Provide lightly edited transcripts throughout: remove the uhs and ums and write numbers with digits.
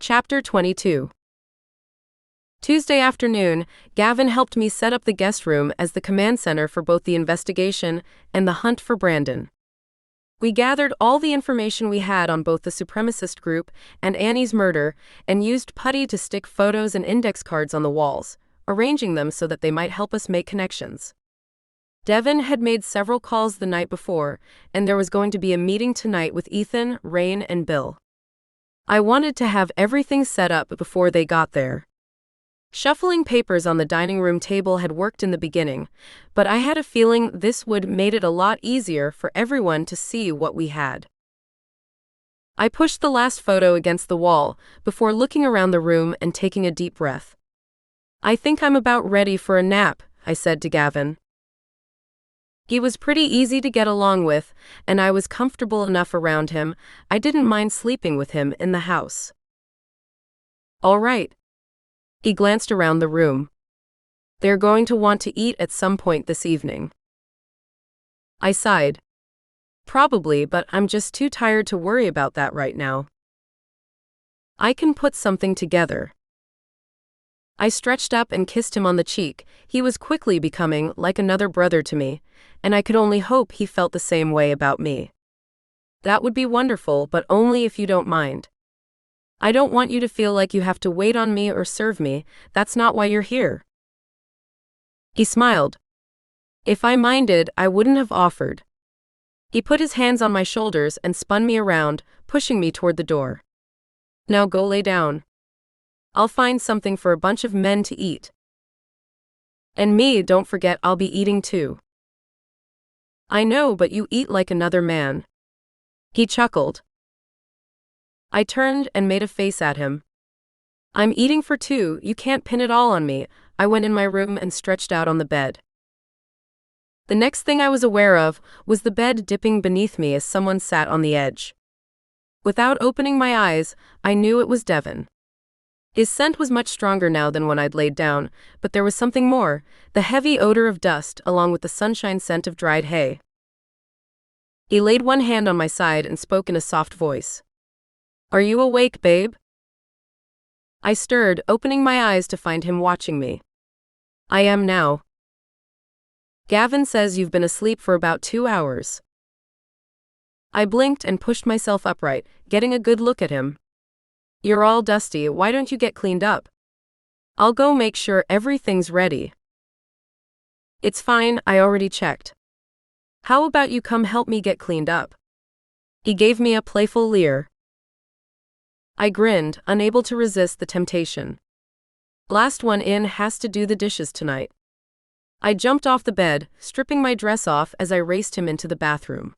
Chapter 22. Tuesday afternoon, Gavin helped me set up the guest room as the command center for both the investigation and the hunt for Brandon. We gathered all the information we had on both the supremacist group and Annie's murder and used putty to stick photos and index cards on the walls, arranging them so that they might help us make connections. Devon had made several calls the night before, and there was going to be a meeting tonight with Ethan, Rain, and Bill. I wanted to have everything set up before they got there. Shuffling papers on the dining room table had worked in the beginning, but I had a feeling this would made it a lot easier for everyone to see what we had. I pushed the last photo against the wall before looking around the room and taking a deep breath. "I think I'm about ready for a nap," I said to Gavin. He was pretty easy to get along with, and I was comfortable enough around him. I didn't mind sleeping with him in the house. "All right." He glanced around the room. "They're going to want to eat at some point this evening." I sighed. "Probably, but I'm just too tired to worry about that right now. I can put something together." I stretched up and kissed him on the cheek. He was quickly becoming like another brother to me, and I could only hope he felt the same way about me. "That would be wonderful, but only if you don't mind. I don't want you to feel like you have to wait on me or serve me. That's not why you're here." He smiled. "If I minded, I wouldn't have offered." He put his hands on my shoulders and spun me around, pushing me toward the door. "Now go lay down. I'll find something for a bunch of men to eat. And me, don't forget, I'll be eating too." "I know, but you eat like another man." He chuckled. I turned and made a face at him. "I'm eating for two, you can't pin it all on me." I went in my room and stretched out on the bed. The next thing I was aware of was the bed dipping beneath me as someone sat on the edge. Without opening my eyes, I knew it was Devon. His scent was much stronger now than when I'd laid down, but there was something more, the heavy odor of dust along with the sunshine scent of dried hay. He laid one hand on my side and spoke in a soft voice. "Are you awake, babe?" I stirred, opening my eyes to find him watching me. "I am now." "Gavin says you've been asleep for about 2 hours." I blinked and pushed myself upright, getting a good look at him. "You're all dusty, why don't you get cleaned up?" "I'll go make sure everything's ready." "It's fine, I already checked. How about you come help me get cleaned up?" He gave me a playful leer. I grinned, unable to resist the temptation. Last one in has to do the dishes tonight. I jumped off the bed, stripping my dress off as I raced him into the bathroom.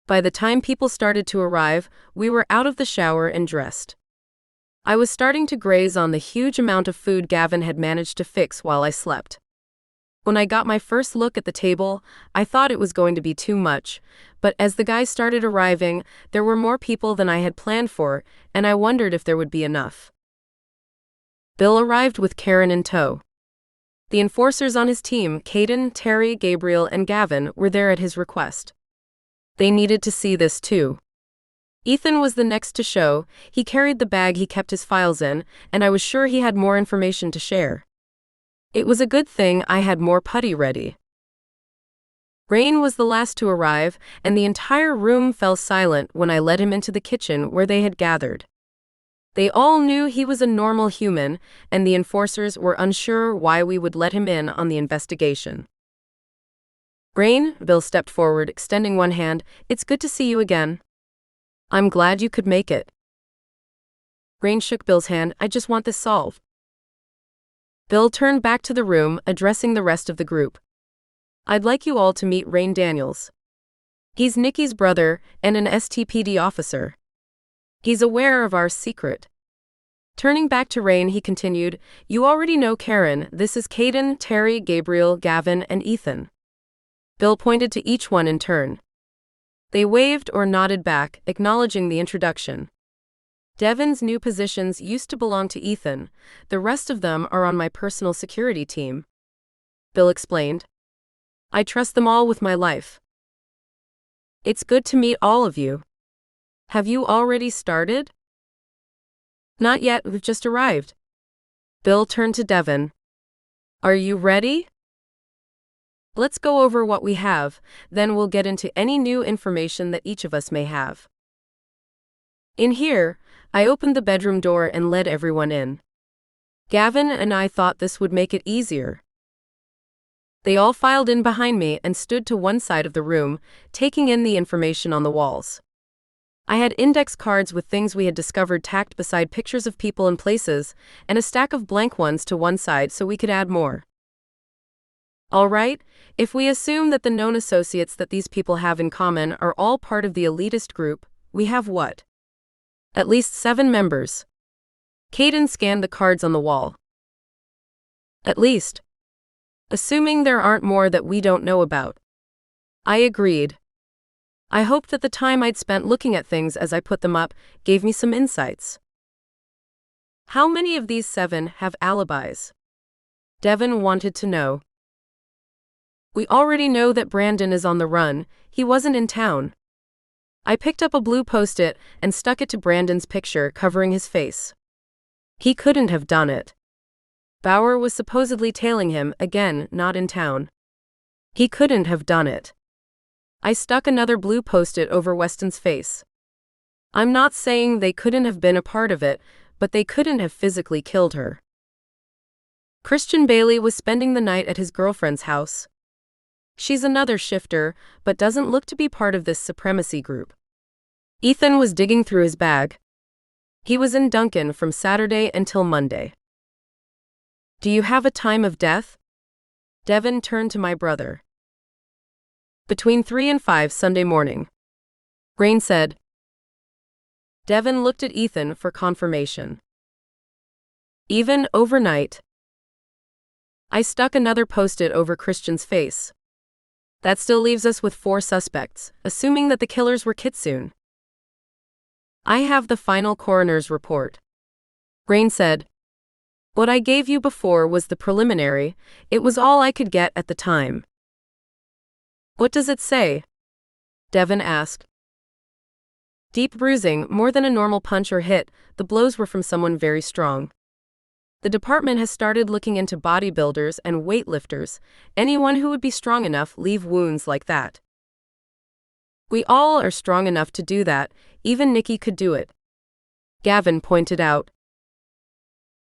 By the time people started to arrive, we were out of the shower and dressed. I was starting to graze on the huge amount of food Gavin had managed to fix while I slept. When I got my first look at the table, I thought it was going to be too much, but as the guys started arriving, there were more people than I had planned for, and I wondered if there would be enough. Bill arrived with Karen in tow. The enforcers on his team, Caden, Terry, Gabriel, and Gavin, were there at his request. They needed to see this too. Ethan was the next to show. He carried the bag he kept his files in, and I was sure he had more information to share. It was a good thing I had more putty ready. Rain was the last to arrive, and the entire room fell silent when I led him into the kitchen where they had gathered. They all knew he was a normal human, and the enforcers were unsure why we would let him in on the investigation. "Rain," Bill stepped forward, extending one hand, "it's good to see you again. I'm glad you could make it." Rain shook Bill's hand. "I just want this solved." Bill turned back to the room, addressing the rest of the group. "I'd like you all to meet Rain Daniels. He's Nicki's brother and an STPD officer. He's aware of our secret." Turning back to Rain, he continued, "You already know Karen. This is Caden, Terry, Gabriel, Gavin, and Ethan." Bill pointed to each one in turn. They waved or nodded back, acknowledging the introduction. Devon's new positions used to belong to Ethan. The rest of them are on my personal security team. Bill explained. "I trust them all with my life." "It's good to meet all of you. Have you already started?" Not yet, we've just arrived. Bill turned to Devon. Are you ready? Let's go over what we have, then we'll get into any new information that each of us may have. In here, I opened the bedroom door and let everyone in. Gavin and I thought this would make it easier. They all filed in behind me and stood to one side of the room, taking in the information on the walls. I had index cards with things we had discovered tacked beside pictures of people and places, and a stack of blank ones to one side so we could add more. All right, if we assume that the known associates that these people have in common are all part of the elitist group, we have what? At least 7 members. Caden scanned the cards on the wall. At least. Assuming there aren't more that we don't know about. I agreed. I hoped that the time I'd spent looking at things as I put them up gave me some insights. How many of these 7 have alibis? Devon wanted to know. We already know that Brandon is on the run, he wasn't in town. I picked up a blue post-it and stuck it to Brandon's picture covering his face. He couldn't have done it. Bauer was supposedly tailing him, again, not in town. He couldn't have done it. I stuck another blue post-it over Weston's face. I'm not saying they couldn't have been a part of it, but they couldn't have physically killed her. Christian Bailey was spending the night at his girlfriend's house. She's another shifter, but doesn't look to be part of this supremacy group. Ethan was digging through his bag. He was in Duncan from Saturday until Monday. Do you have a time of death? Devon turned to my brother. Between 3 and 5 Sunday morning. Rain said. Devon looked at Ethan for confirmation. Even overnight. I stuck another post-it over Christian's face. That still leaves us with 4 suspects, assuming that the killers were Kitsune. I have the final coroner's report. Rain said. What I gave you before was the preliminary, it was all I could get at the time. What does it say? Devon asked. Deep bruising, more than a normal punch or hit, the blows were from someone very strong. The department has started looking into bodybuilders and weightlifters, anyone who would be strong enough leave wounds like that. We all are strong enough to do that, even Nicki could do it. Gavin pointed out.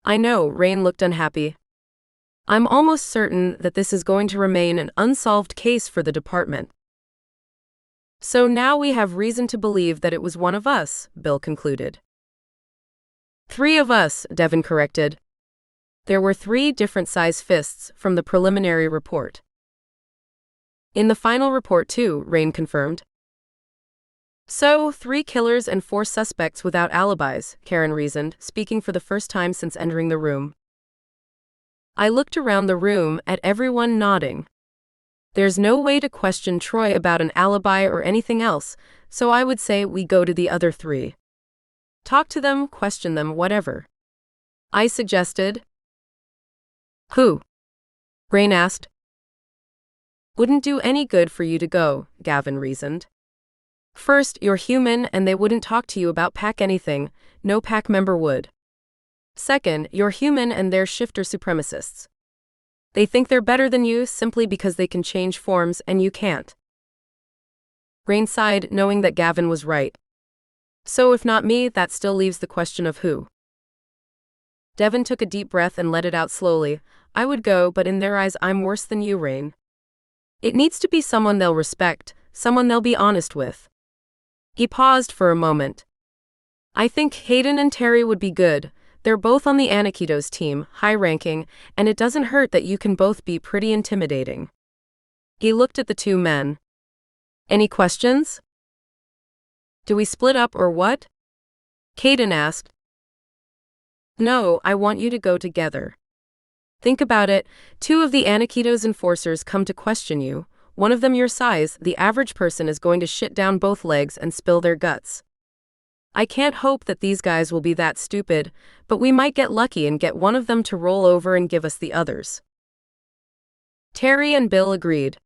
I know, Rain looked unhappy. I'm almost certain that this is going to remain an unsolved case for the department. So now we have reason to believe that it was one of us, Bill concluded. 3 of us, Devon corrected. There were 3 different size fists from the preliminary report. In the final report too, Rain confirmed. So, 3 killers and 4 suspects without alibis, Karen reasoned, speaking for the first time since entering the room. I looked around the room at everyone nodding. There's no way to question Troy about an alibi or anything else, so I would say we go to the other 3. Talk to them, question them, whatever. I suggested. Who? Rain asked. Wouldn't do any good for you to go, Gavin reasoned. First, you're human and they wouldn't talk to you about pack anything, no pack member would. Second, you're human and they're shifter supremacists. They think they're better than you simply because they can change forms and you can't. Rain sighed, knowing that Gavin was right. So if not me, that still leaves the question of who. Devon took a deep breath and let it out slowly. I would go, but in their eyes I'm worse than you, Rain. It needs to be someone they'll respect, someone they'll be honest with. He paused for a moment. I think Hayden and Terry would be good. They're both on the Anikitos team, high-ranking, and it doesn't hurt that you can both be pretty intimidating. He looked at the 2 men. Any questions? Do we split up or what? Caden asked. No, I want you to go together. Think about it, 2 of the Anikitos enforcers come to question you. One of them your size, the average person is going to shit down both legs and spill their guts. I can't hope that these guys will be that stupid, but we might get lucky and get one of them to roll over and give us the others. Terry and Bill agreed.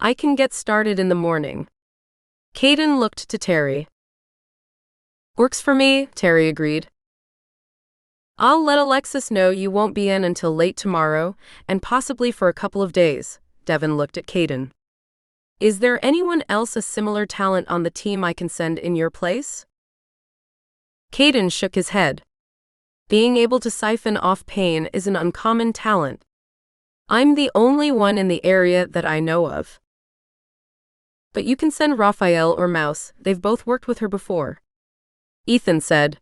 I can get started in the morning. Caden looked to Terry. Works for me, Terry agreed. I'll let Alexis know you won't be in until late tomorrow, and possibly for a couple of days. Devon looked at Caden. Is there anyone else a similar talent on the team I can send in your place? Caden shook his head. Being able to siphon off pain is an uncommon talent. I'm the only one in the area that I know of. But you can send Raphael or Mouse, they've both worked with her before. Ethan said.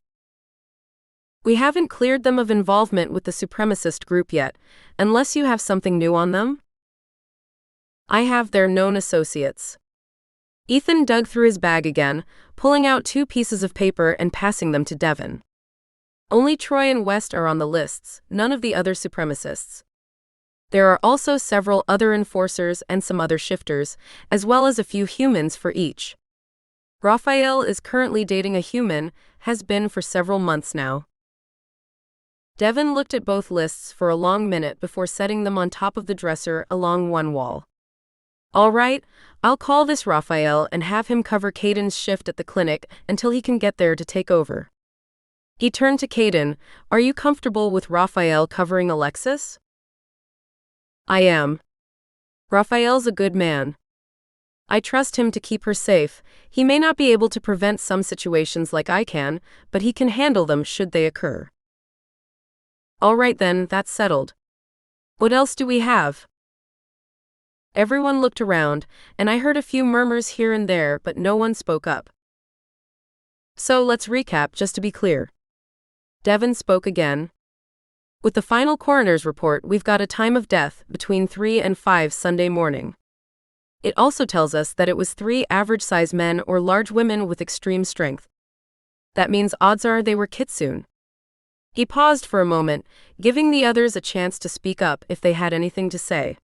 We haven't cleared them of involvement with the supremacist group yet, unless you have something new on them? I have their known associates. Ethan dug through his bag again, pulling out 2 pieces of paper and passing them to Devon. Only Troy and West are on the lists, none of the other supremacists. There are also several other enforcers and some other shifters, as well as a few humans for each. Raphael is currently dating a human, has been for several months now. Devon looked at both lists for a long minute before setting them on top of the dresser along one wall. All right, I'll call this Raphael and have him cover Caden's shift at the clinic until he can get there to take over. He turned to Caden. Are you comfortable with Raphael covering Alexis? I am. Raphael's a good man. I trust him to keep her safe. He may not be able to prevent some situations like I can, but he can handle them should they occur. All right then, that's settled. What else do we have? Everyone looked around, and I heard a few murmurs here and there, but no one spoke up. So let's recap just to be clear. Devon spoke again. With the final coroner's report, we've got a time of death between 3 and 5 Sunday morning. It also tells us that it was 3 average-size men or large women with extreme strength. That means odds are they were kitsune. He paused for a moment, giving the others a chance to speak up if they had anything to say.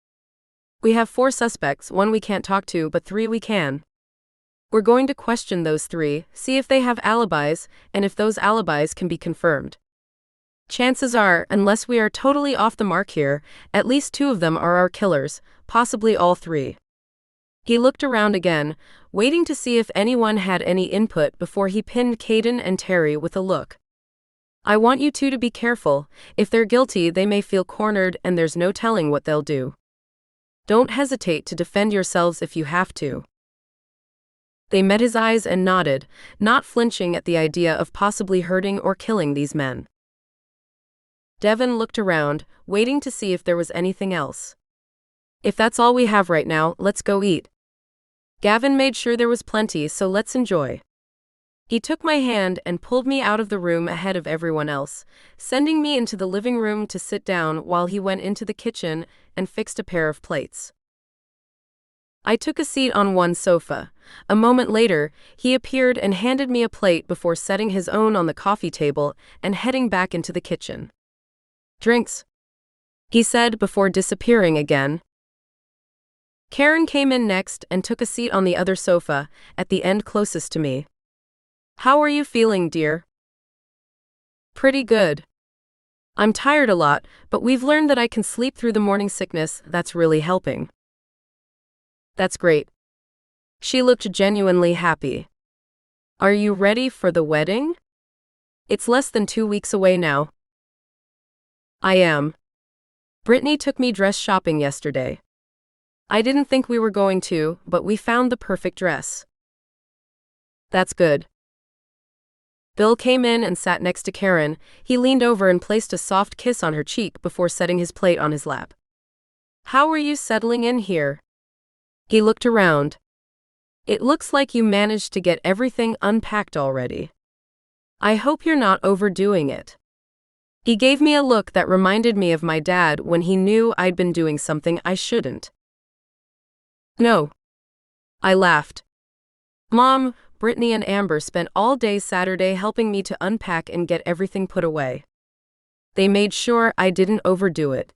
We have 4 suspects, 1 we can't talk to, but 3 we can. We're going to question those 3, see if they have alibis, and if those alibis can be confirmed. Chances are, unless we are totally off the mark here, at least 2 of them are our killers, possibly all 3. He looked around again, waiting to see if anyone had any input before he pinned Caden and Terry with a look. I want you 2 to be careful. If they're guilty, they may feel cornered and there's no telling what they'll do. Don't hesitate to defend yourselves if you have to. They met his eyes and nodded, not flinching at the idea of possibly hurting or killing these men. Devon looked around, waiting to see if there was anything else. If that's all we have right now, let's go eat. Gavin made sure there was plenty, so let's enjoy. He took my hand and pulled me out of the room ahead of everyone else, sending me into the living room to sit down while he went into the kitchen and fixed a pair of plates. I took a seat on one sofa. A moment later, he appeared and handed me a plate before setting his own on the coffee table and heading back into the kitchen. Drinks, he said before disappearing again. Karen came in next and took a seat on the other sofa, at the end closest to me. How are you feeling, dear? Pretty good. I'm tired a lot, but we've learned that I can sleep through the morning sickness. That's really helping. That's great. She looked genuinely happy. Are you ready for the wedding? It's less than 2 weeks away now. I am. Brittany took me dress shopping yesterday. I didn't think we were going to, but we found the perfect dress. That's good. Bill came in and sat next to Karen. He leaned over and placed a soft kiss on her cheek before setting his plate on his lap. How are you settling in here? He looked around. It looks like you managed to get everything unpacked already. I hope you're not overdoing it. He gave me a look that reminded me of my dad when he knew I'd been doing something I shouldn't. No. I laughed. Mom, Brittany and Amber spent all day Saturday helping me to unpack and get everything put away. They made sure I didn't overdo it.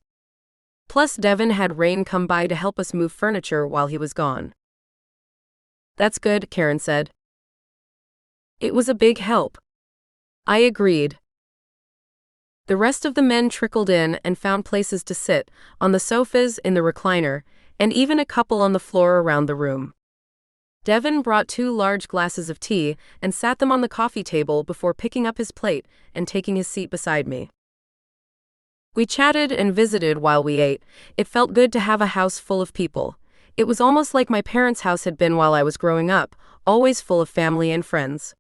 Plus, Devon had Rain come by to help us move furniture while he was gone. That's good, Karen said. It was a big help. I agreed. The rest of the men trickled in and found places to sit, on the sofas, in the recliner, and even a couple on the floor around the room. Devon brought 2 large glasses of tea and sat them on the coffee table before picking up his plate and taking his seat beside me. We chatted and visited while we ate. It felt good to have a house full of people. It was almost like my parents' house had been while I was growing up, always full of family and friends.